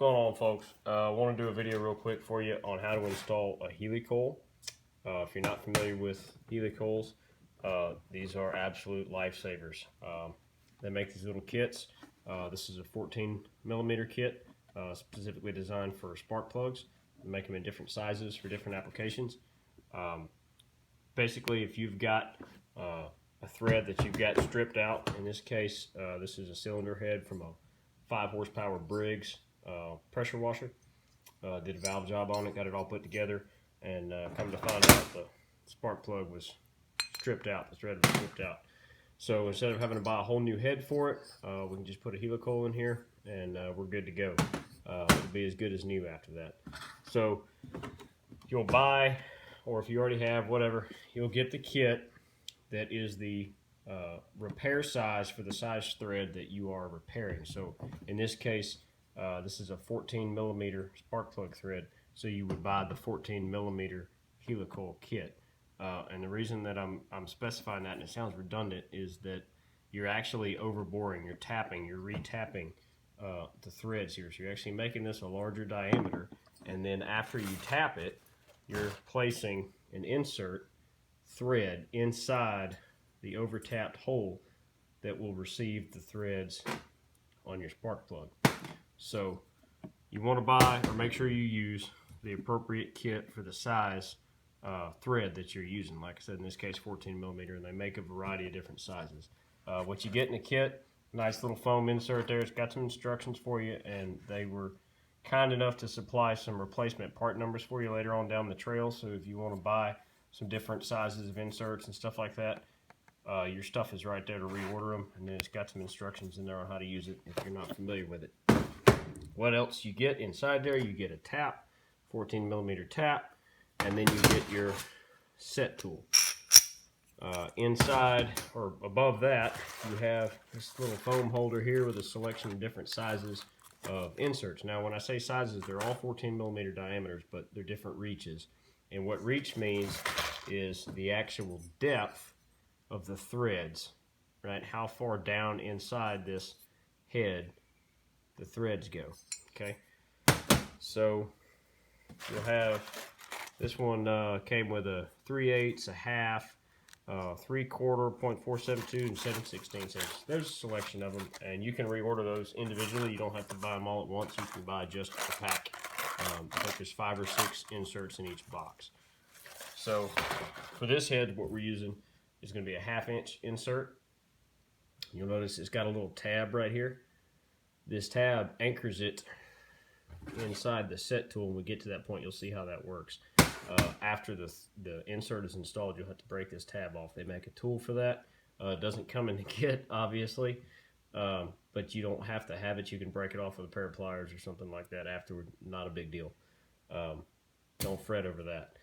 going on, folks? I want to do a video real quick for you on how to install a helicoil. If you're not familiar with helicoils, these are absolute lifesavers. They make these little kits. This is a 14mm kit, specifically designed for spark plugs. They make them in different sizes for different applications. Basically, if you've got a thread that you've got stripped out, in this case, this is a cylinder head from a 5 horsepower Briggs pressure washer. Did a valve job on it, got it all put together, and come to find out the spark plug was stripped out, the thread was stripped out. So instead of having to buy a whole new head for it, we can just put a helicoil in here and we're good to go. It'll be as good as new after that. So you'll buy, or if you already have, whatever, you'll get the kit that is the repair size for the size thread that you are repairing. So in this case, this is a 14mm spark plug thread, so you would buy the 14mm helicoil kit. And the reason that I'm specifying that, and it sounds redundant, is that you're actually overboring, you're tapping, you're re-tapping the threads here. So you're actually making this a larger diameter, and then after you tap it, you're placing an insert thread inside the over-tapped hole that will receive the threads on your spark plug. So you want to buy, or make sure you use, the appropriate kit for the size thread that you're using. Like I said, in this case 14mm, and they make a variety of different sizes. What you get in the kit, nice little foam insert there. It's got some instructions for you, and they were kind enough to supply some replacement part numbers for you later on down the trail. So if you want to buy some different sizes of inserts and stuff like that, your stuff is right there to reorder them, and then it's got some instructions in there on how to use it if you're not familiar with it. What else you get inside there? You get a tap, 14mm tap, and then you get your set tool. Inside, or above that, you have this little foam holder here with a selection of different sizes of inserts. Now when I say sizes, they're all 14mm diameters, but they're different reaches. And what reach means is the actual depth of the threads, right? How far down inside this head the threads go, okay? So you'll have, this one came with a 3/8, a half, 3/4, .472, and 7/16 inches. There's a selection of them, and you can reorder those individually. You don't have to buy them all at once. You can buy just a pack. I think there's 5 or 6 inserts in each box. So for this head, what we're using is going to be a 1/2 inch insert. You'll notice it's got a little tab right here. This tab anchors it inside the set tool. When we get to that point, you'll see how that works. After the insert is installed, you'll have to break this tab off. They make a tool for that. It doesn't come in the kit, obviously, but you don't have to have it. You can break it off with a pair of pliers or something like that afterward. Not a big deal. Don't fret over that.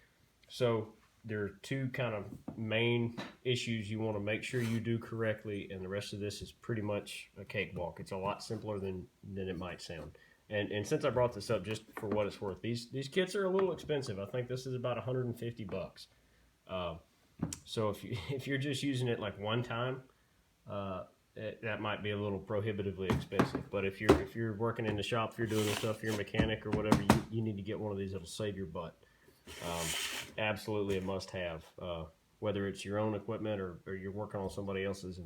So there are 2 kind of main issues you want to make sure you do correctly, and the rest of this is pretty much a cakewalk. It's a lot simpler than it might sound. And since I brought this up, just for what it's worth, these kits are a little expensive. I think this is about 150 bucks. So if you're just using it like one time, that might be a little prohibitively expensive. But if you're working in the shop, if you're doing this stuff, if you're a mechanic or whatever, you need to get one of these that'll save your butt. Absolutely a must-have. Whether it's your own equipment or you're working on somebody else's,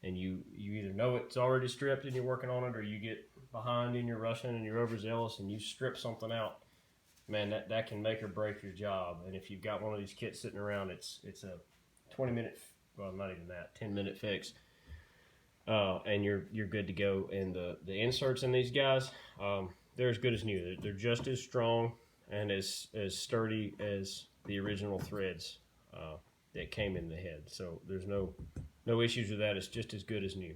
and you either know it's already stripped and you're working on it, or you get behind and you're rushing and you're overzealous and you strip something out, man, that can make or break your job. And if you've got one of these kits sitting around, it's a 20-minute, well, not even that, 10-minute fix, and you're good to go. And the inserts in these guys, they're as good as new. They're just as strong and as sturdy as the original threads that came in the head. So there's no issues with that. It's just as good as new.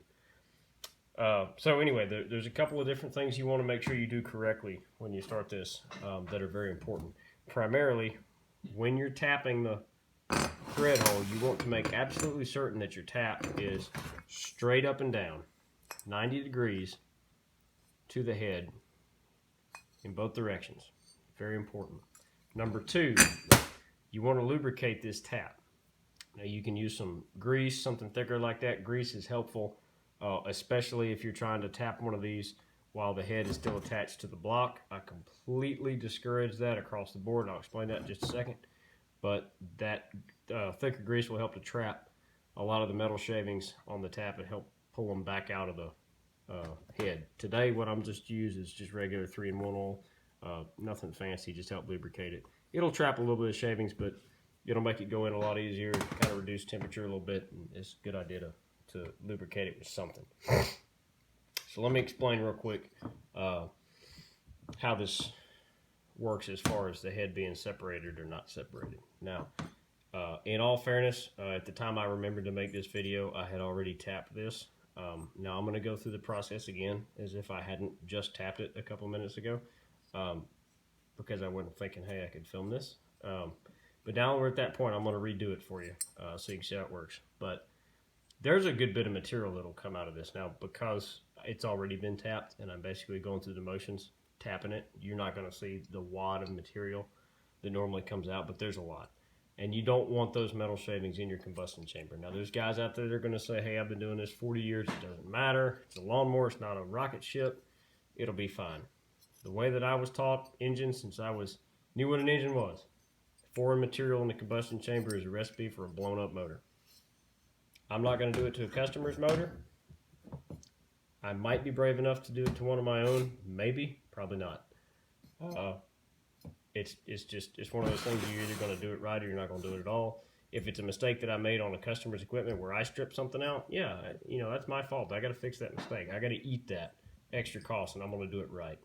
So anyway, there's a couple of different things you want to make sure you do correctly when you start this that are very important. Primarily, when you're tapping the thread hole, you want to make absolutely certain that your tap is straight up and down, 90 degrees to the head in both directions. Very important. Number 2, you want to lubricate this tap. Now you can use some grease, something thicker like that. Grease is helpful, especially if you're trying to tap one of these while the head is still attached to the block. I completely discourage that across the board, and I'll explain that in just a second. But that thicker grease will help to trap a lot of the metal shavings on the tap and help pull them back out of the head. Today what I'm just use is just regular 3-in-1 oil, nothing fancy, just help lubricate it. It'll trap a little bit of shavings, but it'll make it go in a lot easier, kind of reduce temperature a little bit, and it's a good idea to lubricate it with something. So let me explain real quick how this works as far as the head being separated or not separated. Now, in all fairness, at the time I remembered to make this video, I had already tapped this. Now I'm going to go through the process again as if I hadn't just tapped it a couple minutes ago, because I wasn't thinking, hey, I could film this. But now we're at that point, I'm going to redo it for you so you can see how it works. But there's a good bit of material that'll come out of this. Now, because it's already been tapped and I'm basically going through the motions, tapping it, you're not going to see the wad of material that normally comes out, but there's a lot. And you don't want those metal shavings in your combustion chamber. Now, there's guys out there that are going to say, hey, I've been doing this 40 years. It doesn't matter. It's a lawnmower. It's not a rocket ship. It'll be fine. The way that I was taught engines since I knew what an engine was. Foreign material in the combustion chamber is a recipe for a blown-up motor. I'm not going to do it to a customer's motor. I might be brave enough to do it to one of my own. Maybe. Probably not. It's one of those things, you're either going to do it right or you're not going to do it at all. If it's a mistake that I made on a customer's equipment where I stripped something out, yeah, that's my fault. I got to fix that mistake. I got to eat that extra cost, and I'm going to do it right.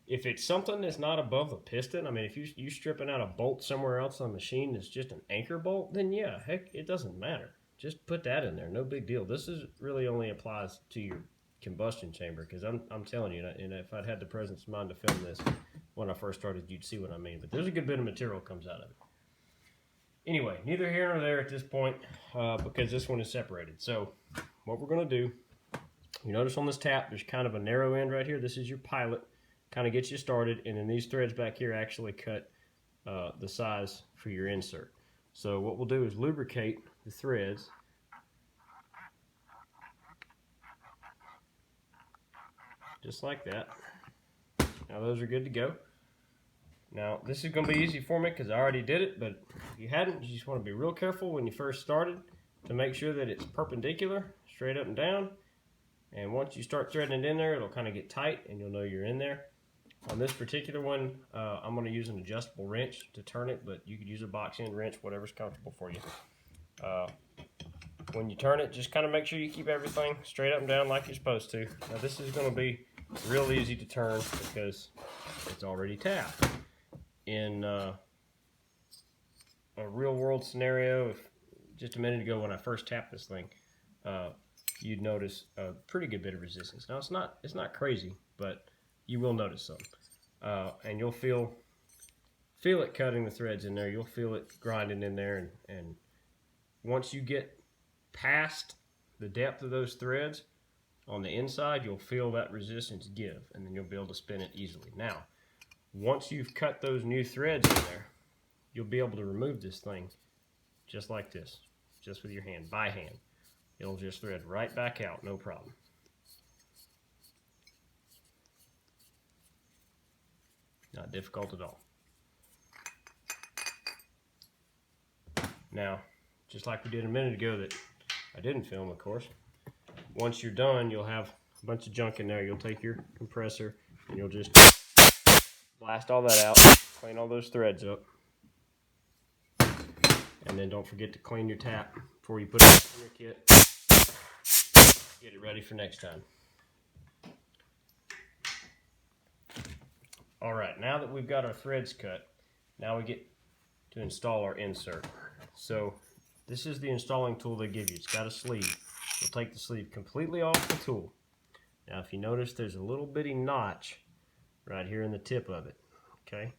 If it's something that's not above the piston, I mean, if you stripping out a bolt somewhere else on the machine that's just an anchor bolt, then yeah, heck, it doesn't matter. Just put that in there. No big deal. This really only applies to your combustion chamber, because I'm telling you, and if I'd had the presence of mind to film this when I first started, you'd see what I mean. But there's a good bit of material comes out of it. Anyway, neither here nor there at this point, because this one is separated. So what we're going to do, you notice on this tap, there's kind of a narrow end right here. This is your pilot, kind of gets you started, and then these threads back here actually cut the size for your insert. So what we'll do is lubricate the threads. Just like that. Now those are good to go. Now this is going to be easy for me because I already did it, but if you hadn't, you just want to be real careful when you first started to make sure that it's perpendicular, straight up and down. And once you start threading it in there, it'll kind of get tight and you'll know you're in there. On this particular one, I'm going to use an adjustable wrench to turn it, but you could use a box end wrench, whatever's comfortable for you. When you turn it, just kind of make sure you keep everything straight up and down like you're supposed to. Now this is going to be real easy to turn because it's already tapped. In a real world scenario, just a minute ago when I first tapped this thing, you'd notice a pretty good bit of resistance. Now it's not crazy, but you will notice some, and you'll feel it cutting the threads in there. You'll feel it grinding in there, and once you get past the depth of those threads on the inside, you'll feel that resistance give, and then you'll be able to spin it easily. Now, once you've cut those new threads in there, you'll be able to remove this thing just like this, just with your hand, by hand. It'll just thread right back out, no problem. Not difficult at all. Now, just like we did a minute ago that I didn't film, of course, once you're done, you'll have a bunch of junk in there. You'll take your compressor and you'll just blast all that out, clean all those threads up, and then don't forget to clean your tap before you put it in your kit. Get it ready for next time. Alright, now that we've got our threads cut, now we get to install our insert. So this is the installing tool they give you. It's got a sleeve. You'll take the sleeve completely off the tool. Now if you notice, there's a little bitty notch right here in the tip of it. Okay? I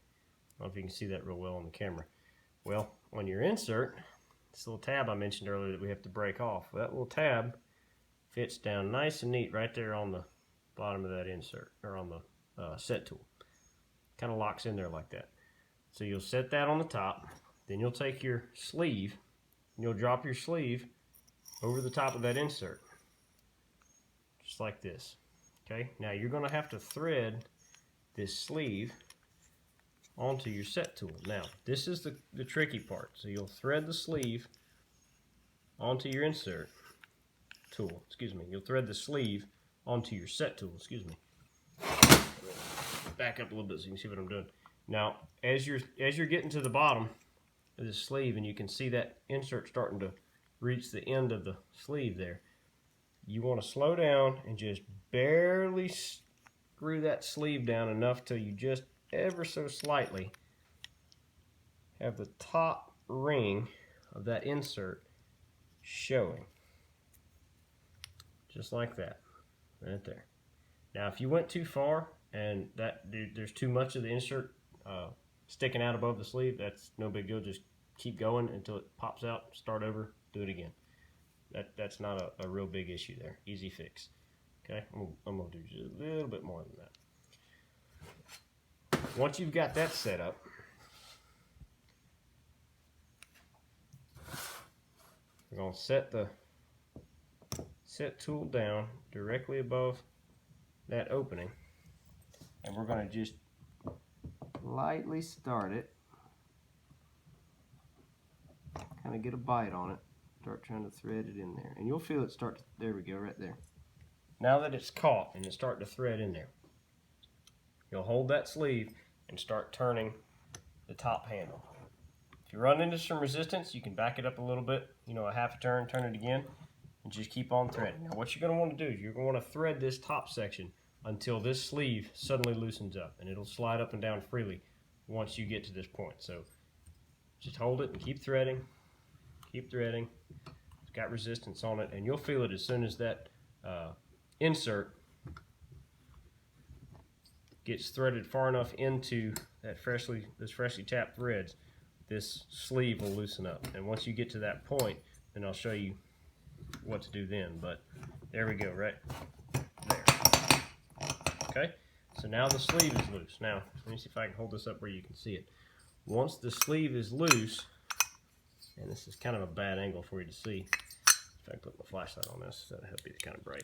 don't know if you can see that real well on the camera. Well, on your insert, this little tab I mentioned earlier that we have to break off, that little tab fits down nice and neat right there on the bottom of that insert, or on the set tool. Kind of locks in there like that. So you'll set that on the top, then you'll take your sleeve and you'll drop your sleeve over the top of that insert, just like this. Okay, now you're going to have to thread this sleeve onto your set tool. Now, this is the tricky part. So you'll thread the sleeve onto your insert tool. Excuse me. You'll thread the sleeve onto your set tool. Excuse me. Back up a little bit so you can see what I'm doing. Now, as you're getting to the bottom of the sleeve, and you can see that insert starting to reach the end of the sleeve there, you want to slow down and just barely screw that sleeve down enough till you just ever so slightly have the top ring of that insert showing. Just like that, right there. Now, if you went too far and there's too much of the insert sticking out above the sleeve, that's no big deal. Just keep going until it pops out, start over, do it again. That's not a real big issue there. Easy fix. Okay, I'm gonna do just a little bit more than that. Once you've got that set up, we're gonna set the set tool down directly above that opening, and we're gonna just lightly start it, kind of get a bite on it, start trying to thread it in there, and you'll feel it start to, there we go, right there. Now that it's caught and it's starting to thread in there, you'll hold that sleeve and start turning the top handle. If you run into some resistance, you can back it up a little bit, you know, a half a turn, turn it again, and just keep on threading. Now what you're going to want to do is you're going to want to thread this top section until this sleeve suddenly loosens up, and it'll slide up and down freely once you get to this point. So just hold it and keep threading, keep threading. It's got resistance on it, and you'll feel it as soon as that insert gets threaded far enough into that freshly tapped threads. This sleeve will loosen up, and once you get to that point, then I'll show you what to do then. But there we go, right there. Okay, so now the sleeve is loose. Now let me see if I can hold this up where you can see it. Once the sleeve is loose, and this is kind of a bad angle for you to see, if I can put my flashlight on this, that'll help you kind of bright.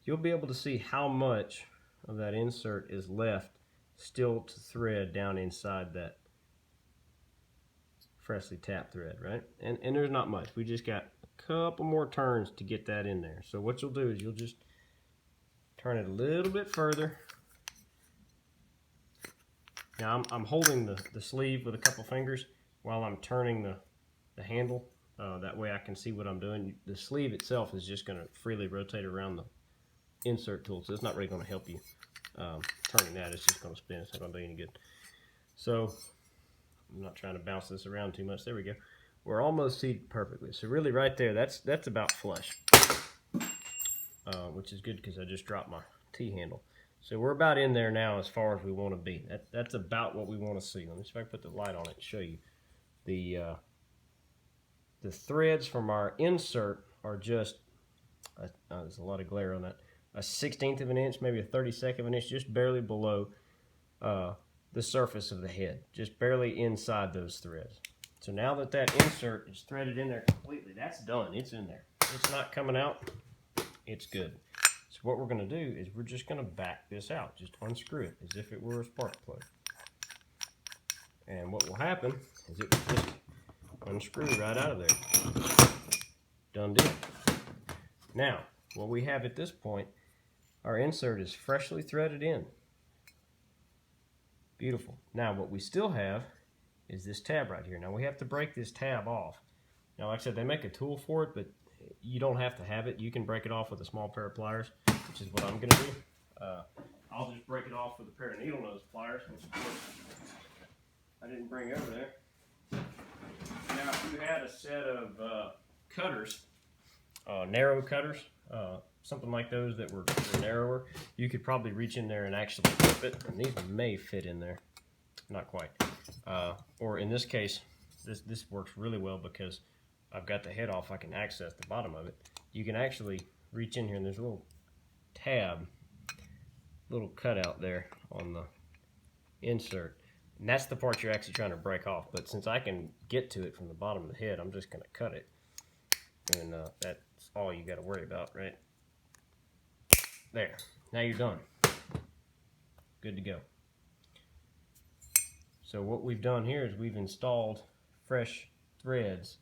You'll be able to see how much of that insert is left still to thread down inside that freshly tapped thread, right? And there's not much. We just got a couple more turns to get that in there. So what you'll do is you'll just turn it a little bit further. Now I'm holding the sleeve with a couple fingers while I'm turning the handle. That way I can see what I'm doing. The sleeve itself is just going to freely rotate around the insert tool, so it's not really going to help you turning that. It's just going to spin. It's not going to do any good. So I'm not trying to bounce this around too much. There we go. We're almost seated perfectly. So really right there, that's about flush, which is good because I just dropped my T-handle. So we're about in there now as far as we want to be. That's about what we want to see. Let me see if I can put the light on it and show you. The threads from our insert are just, there's a lot of glare on that, a 1/16 of an inch, maybe a 32nd of an inch, just barely below the surface of the head, just barely inside those threads. So now that that insert is threaded in there completely, that's done. It's in there. It's not coming out. It's good. So what we're going to do is we're just going to back this out. Just unscrew it as if it were a spark plug. And what will happen is it will just unscrew right out of there. Done deal. Now, what we have at this point, our insert is freshly threaded in. Beautiful. Now, what we still have is this tab right here. Now, we have to break this tab off. Now, like I said, they make a tool for it, but you don't have to have it. You can break it off with a small pair of pliers, which is what I'm going to do. I'll just break it off with a pair of needle nose pliers, which of course I didn't bring over there. Now, if you had a set of cutters, narrow cutters, something like those that were narrower, you could probably reach in there and actually clip it, and these may fit in there. Not quite. Or in this case, this works really well because I've got the head off. I can access the bottom of it. You can actually reach in here, and there's a little tab, little cutout there on the insert. And that's the part you're actually trying to break off. But since I can get to it from the bottom of the head, I'm just going to cut it. And that's all you got to worry about, right? There, now you're done. Good to go. So what we've done here is we've installed fresh threads,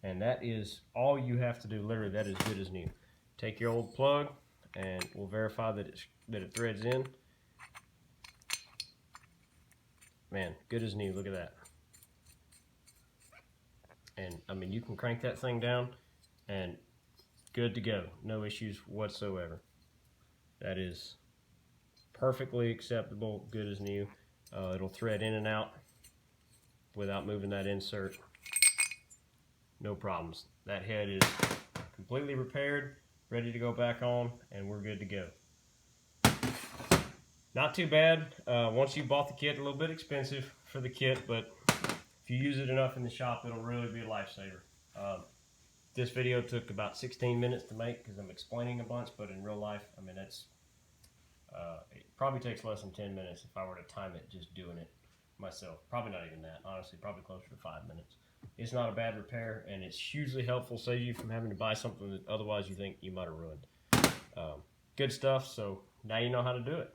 and that is all you have to do. Literally, that is good as new. Take your old plug and we'll verify that it threads in. Man, good as new. Look at that. And I mean, you can crank that thing down and good to go. No issues whatsoever. That is perfectly acceptable, good as new. It'll thread in and out without moving that insert. No problems. That head is completely repaired, ready to go back on, and we're good to go. Not too bad. Once you bought the kit, a little bit expensive for the kit, but if you use it enough in the shop, it'll really be a lifesaver. This video took about 16 minutes to make because I'm explaining a bunch, but in real life, I mean, it probably takes less than 10 minutes if I were to time it just doing it myself. Probably not even that, honestly, probably closer to 5 minutes. It's not a bad repair, and it's hugely helpful, save you from having to buy something that otherwise you think you might have ruined. Good stuff, so now you know how to do it.